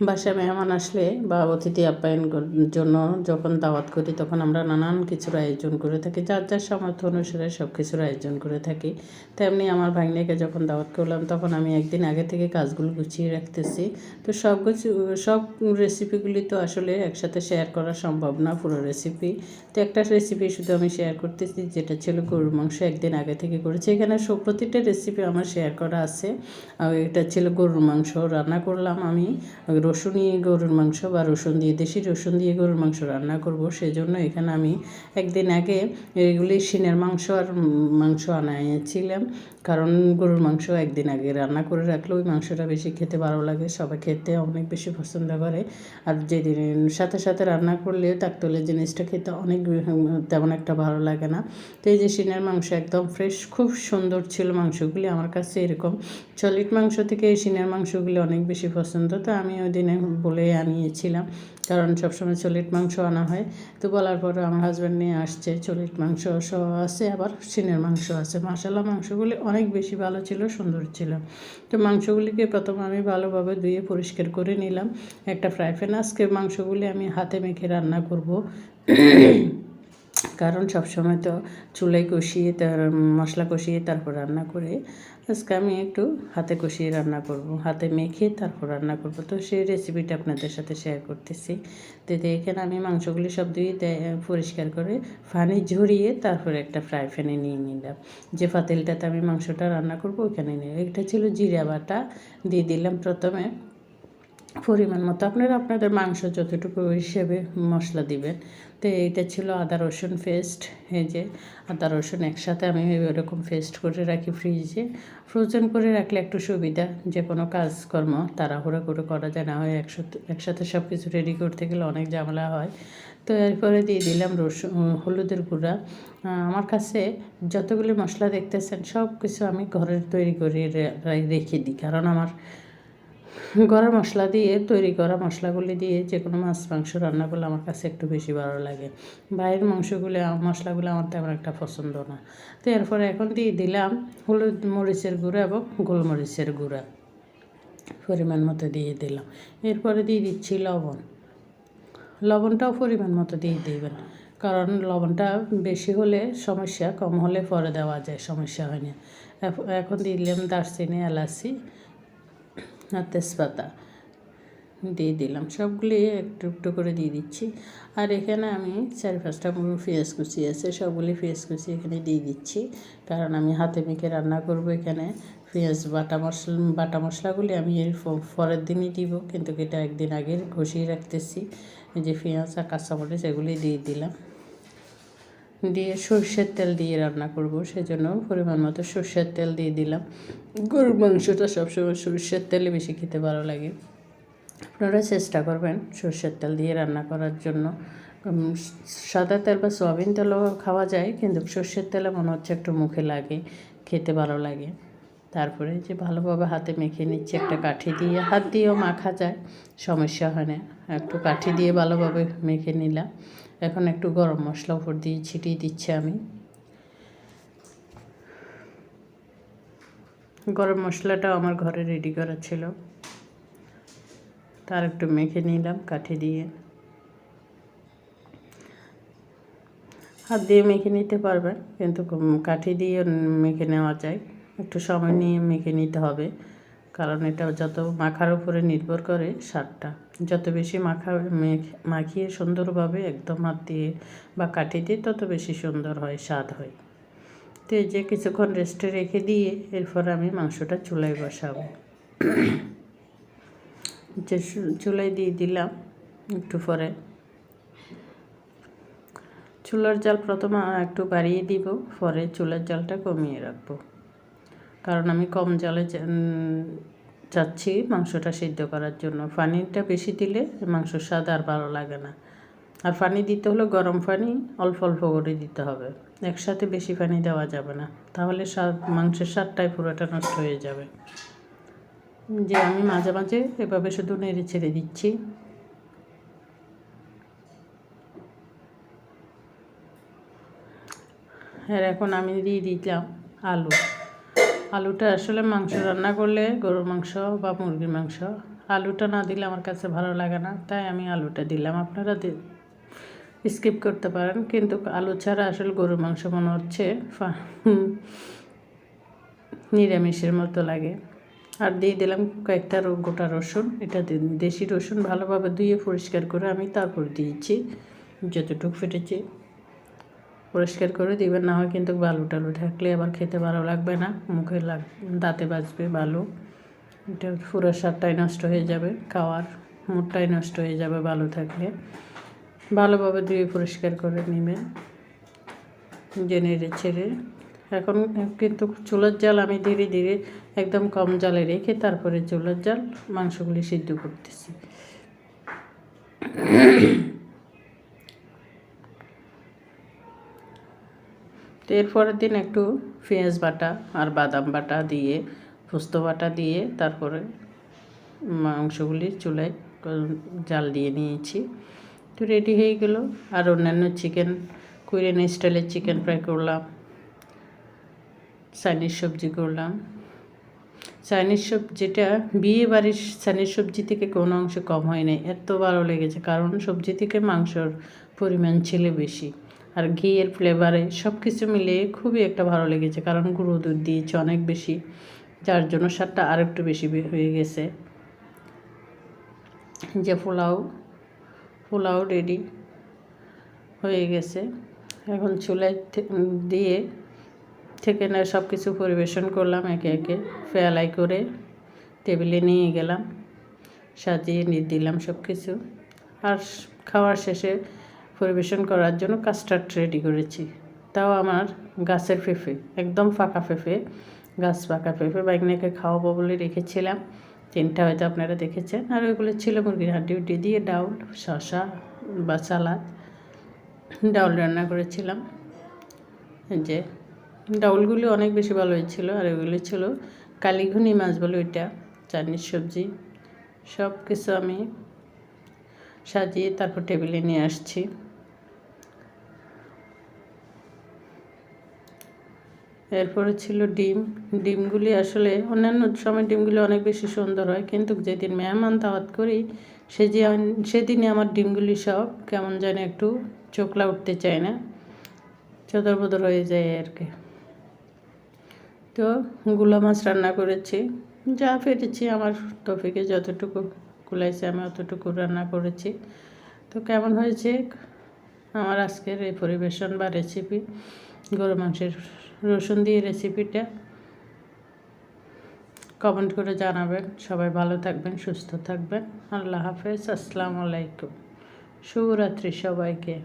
বাসায় মেহমান আসলে বা অতিথি আপ্যায়ন জন্য যখন দাওয়াত করি তখন আমরা নানান কিছুর আয়োজন করে থাকি, যার যার সামর্থ্য অনুসারে সব কিছুর আয়োজন করে থাকি। তেমনি আমার ভাগ্নেকে যখন দাওয়াত করলাম তখন আমি একদিন আগে থেকে কাজগুলো গুছিয়ে রাখতেছি। তো সব রেসিপিগুলি তো আসলে একসাথে শেয়ার করা সম্ভব না, পুরো রেসিপি। তো একটা রেসিপি শুধু আমি শেয়ার করতেছি, যেটা ছিল গরুর মাংস একদিন আগে থেকে করেছি। এখানে প্রতিটা রেসিপি আমার শেয়ার করা আছে। আর এটা ছিল গরুর মাংস রান্না করলাম আমি রসুনি গরুর মাংস বা রসুন দিয়ে, দেশি রসুন দিয়ে গরুর মাংস রান্না করব। সেজন্য এখানে আমি একদিন আগে এগুলি সিনের মাংস আর মাংস আনিয়েছিলাম, কারণ গরুর মাংস একদিন আগে রান্না করে রাখলে ওই মাংসটা বেশি খেতে ভালো লাগে, সবাই খেতে অনেক বেশি পছন্দ করে। আর যেদিন সাথে সাথে রান্না করলে তাকতলে জিনিসটা খেতে অনেক তেমন একটা ভালো লাগে না। তো এই যে সিনের মাংস একদম ফ্রেশ, খুব সুন্দর ছিল মাংসগুলি। আমার কাছে এরকম সলিড মাংস থেকে এই সিনের মাংসগুলি অনেক বেশি পছন্দ। তো আমি ওই দিনে বলে আনিয়েছিলাম, কারণ সবসময় সলিড মাংস আনা হয়। তো বলার পরে আমার হাজব্যান্ড নিয়ে আসছে, সলিড মাংস সহ আছে, আবার সিনের মাংস আছে। মাশাআল্লাহ, মাংসগুলি অনেক বেশি ভালো ছিল, সুন্দর ছিল। তো মাংসগুলিকে প্রথমে আমি ভালোভাবে ধুয়ে পরিষ্কার করে নিলাম একটা ফ্রাই প্যান। আজকে মাংসগুলি আমি হাতে মেখে রান্না করব, কারণ সবসময় তো চুলায় কষিয়ে মশলা কষিয়ে তারপর রান্না করে। আজকে আমি একটু হাতে কষিয়ে রান্না করব, হাতে মেখে তারপর রান্না করব। তো সেই রেসিপিটা আপনাদের সাথে শেয়ার করতেছি। তো এখানে আমি মাংসগুলি সব ধুয়ে পরিষ্কার করে পানি ঝরিয়ে তারপরে একটা ফ্রাই প্যানে নিয়ে নিলাম। যে পাতিলটাতে আমি মাংসটা রান্না করব ওইখানে নিয়ে, এটা ছিল জিরা বাটা, দিয়ে দিলাম প্রথমে পরিমাণ মতো। আপনারা আপনাদের মাংস যতটুকু হিসেবে মশলা দিবেন। তো এইটা ছিল আদা রসুন পেস্ট। এই যে আদা রসুন একসাথে আমি এরকম পেস্ট করে রাখি ফ্রিজে। ফ্রোজেন করে রাখলে একটু সুবিধা, যে কোনো কাজকর্ম তাড়াহুড়ো করে করা যায় না, হয় একসাথে সব কিছু রেডি করতে গেলে অনেক ঝামেলা হয়। তো এরপরে দিয়ে দিলাম হলুদের গুঁড়া। আমার কাছে যতগুলি মশলা দেখতেছেন সব কিছু আমি ঘরের তৈরি করে রেখে দিই, কারণ আমার গরম মশলা দিয়ে তৈরি করা মশলাগুলি দিয়ে যে কোনো মাছ মাংস রান্না করলে আমার কাছে একটু বেশি ভালো লাগে। বাইরের মশলাগুলো আমার তেমন একটা পছন্দ না। তো এরপরে এখন দিয়ে দিলাম হলুদ মরিচের গুঁড়া এবং গোলমরিচের গুঁড়া, পরিমাণ মতো দিয়ে দিলাম। এরপরে দিয়ে দিচ্ছি লবণটাও পরিমাণ মতো দিয়ে দেবেন, কারণ লবণটা বেশি হলে সমস্যা, কম হলে পরে দেওয়া যায়, সমস্যা হয় না। এখন দিলাম দারচিনি, এলাচি আর তেজপাতা দিয়ে দিলাম, সবগুলি একটু একটু করে দিয়ে দিচ্ছি। আর এখানে আমি 4-5টা পেঁয়াজ কুচি আছে, সবগুলি পেঁয়াজ কুচি এখানে দিয়ে দিচ্ছি, কারণ আমি হাতে মেখে রান্না করব। এখানে পেঁয়াজ বাটা মশলাগুলি আমি এর পরের দিনই দিব, কিন্তু এটা একদিন আগে কষিয়ে রাখতেছি। এই যে পেঁয়াজ আর কাঁচামরিচ এগুলি দিয়ে দিলাম, দিয়ে সরষের তেল দিয়ে রান্না করব, সেজন্য পরিমাণ মতো সরষের তেল দিয়ে দিলাম। গরুর মাংসটা সবসময় সরষের তেলে বেশি খেতে ভালো লাগে। আপনারা চেষ্টা করবেন সরষের তেল দিয়ে রান্না করার জন্য। সাদা তেল বা সয়াবিন তেলও খাওয়া যায়, কিন্তু সরষের তেলে মনে হচ্ছে একটু মুখে লাগে, খেতে ভালো লাগে। তারপরে যে ভালোভাবে হাতে মেখে নিচ্ছে, একটা কাঠি দিয়ে, হাত দিয়েও মাখা যায়, সমস্যা হয় না। একটু কাঠি দিয়ে ভালোভাবে মেখে নিলাম। এখন একটু গরম মশলা উপর দিয়ে ছিটিয়ে দিচ্ছি আমি। গরম মশলাটাও আমার ঘরে রেডি করা ছিল, তার একটু মেখে নিলাম কাঠি দিয়ে। হাত দিয়ে মেখে নিতে পারবেন, কিন্তু কাঠি দিয়ে মেখে নেওয়া যায়। একটু সময় নিয়ে মেখে নিতে হবে, কারণ এটা যত মাখার উপরে নির্ভর করে স্বাদটা। যত বেশি মাখিয়ে সুন্দরভাবে একদম হাত দিয়ে বা কাঠি দিয়ে তত বেশি সুন্দর হয়, স্বাদ হয়। তো এই যে কিছুক্ষণ রেস্টে রেখে দিয়ে এরপর আমি মাংসটা চুলায় বসাবো। যে চুলায় দিয়ে দিলাম একটু পরে। চুলার জাল প্রথমে একটু বাড়িয়ে দিব, পরে চুলার জালটা কমিয়ে রাখবো, কারণ আমি কম জালে চাচ্ছি মাংসটা সিদ্ধ করার জন্য। পানিটা বেশি দিলে মাংসর স্বাদ আর ভালো লাগে না। আর পানি দিতে হলে গরম পানি অল্প অল্প করে দিতে হবে, একসাথে বেশি পানি দেওয়া যাবে না, তাহলে মাংসের স্বাদটাই পুরোটা নষ্ট হয়ে যাবে। যে আমি মাঝে মাঝে এভাবে শুধু নেড়ে ছেড়ে দিচ্ছি। আর এখন আমি দিয়ে দিলাম আলুটা আসলে মাংস রান্না করলে, গরুর মাংস বা মুরগির মাংস, আলুটা না দিলে আমার কাছে ভালো লাগে না, তাই আমি আলুটা দিলাম। আপনারা স্কিপ করতে পারেন, কিন্তু আলু ছাড়া আসলে গরুর মাংস মনে হচ্ছে নিরামিষের মতো লাগে। আর দিয়ে দিলাম কয়েকটা গোটা রসুন, এটা দেশি রসুন ভালোভাবে ধুয়ে পরিষ্কার করে আমি তারপর দিয়েছি। যতটুকু ফেটেছি পরিষ্কার করে দিবেন, না হয় কিন্তু বালু টালু থাকলে আবার খেতে ভালো লাগবে না, মুখে দাঁতে বাজবে বালু, এটা পুরো স্বাদটাই নষ্ট হয়ে যাবে, খাওয়ার মুডটাই নষ্ট হয়ে যাবে বালু থাকলে। ভালোভাবে ধুয়ে পরিষ্কার করে নেবেন, নেড়ে ছেড়ে। এখন কিন্তু চুলার জাল আমি ধীরে ধীরে একদম কম জালে রেখে তারপরে চুলার জাল মাংসগুলি সিদ্ধ করতেছি। তো এরপরের দিন একটু পেঁয়াজ বাটা আর বাদাম বাটা দিয়ে, পোস্ত বাটা দিয়ে তারপরে মাংসগুলি চুলায় জাল দিয়ে নিয়েছি। তো রেডি হয়ে গেল। আর অন্যান্য চিকেন, কোরিয়ান স্টাইলের চিকেন ফ্রাই করলাম, চাইনিজ সবজি করলাম। চাইনিজ সবজিটা বিয়ে বাড়ির চাইনিজ সবজি থেকে কোনো অংশ কম হয় নাই, এত ভালো লেগেছে, কারণ সবজি থেকে মাংসর পরিমাণ ছিল বেশি, আর ঘিয়ের ফ্লেভারে সব কিছু মিলিয়ে খুবই একটা ভালো লেগেছে, কারণ গুঁড়ো দুধ দিয়েছে অনেক বেশি, যার জন্য স্বাদটা আর একটু বেশি হয়ে গেছে। যে পোলাও রেডি হয়ে গেছে। এখন চুলায় দিয়ে থেকে না সব কিছু পরিবেশন করলাম, একে একে ফেলাই করে টেবিলে নিয়ে গেলাম, সাজিয়ে দিলাম সব কিছু। আর খাওয়ার শেষে পরিবেশন করার জন্য কাস্টার্ড রেডি করেছি, তাও আমার গাছের পেঁপে, একদম ফাঁকা পেঁপে, গাছ পাকা পেঁপে বাইগনাকে খাওয়াবো বলে রেখেছিলাম, 3টা হয়তো আপনারা দেখেছেন। আর ওইগুলো ছিল মুরগির হাড্ডি উড্ডি দিয়ে ডাউল, শসা বা সালাদ, ডাউল রান্না করেছিলাম। যে ডাউলগুলি অনেক বেশি ভালো হয়েছিল। আর ওইগুলি ছিল কালীঘুনি মাছ বলে ওইটা, চাইনিজ সবজি। সব কিছু আমি সাজিয়ে তারপর টেবিলে নিয়ে আসছি। এরপরে ছিল ডিমগুলি আসলে অন্যান্য সময় ডিমগুলি অনেক বেশি সুন্দর হয়, কিন্তু যেদিন মেহমান দাওয়াত করি সেদিনই আমার ডিমগুলি সব কেমন যেন একটু চোখলা উঠতে চায় না, চদর হয়ে যায় আর কি। তো গুলা মাছ রান্না করেছি, যা ফেটেছি আমার তফিকে যতটুকু কুলাইছে আমি অতটুকু রান্না করেছি। তো কেমন হয়েছে আমার আজকের এই পরিবেশন বা রেসিপি, গরু মাংসের রসুন দিয়ে রেসিপিটা, কমেন্ট করে জানাবেন। সবাই ভালো থাকবেন, সুস্থ থাকবেন। আল্লাহ হাফেজ, আসসালামু আলাইকুম, শুভরাত্রি সবাইকে।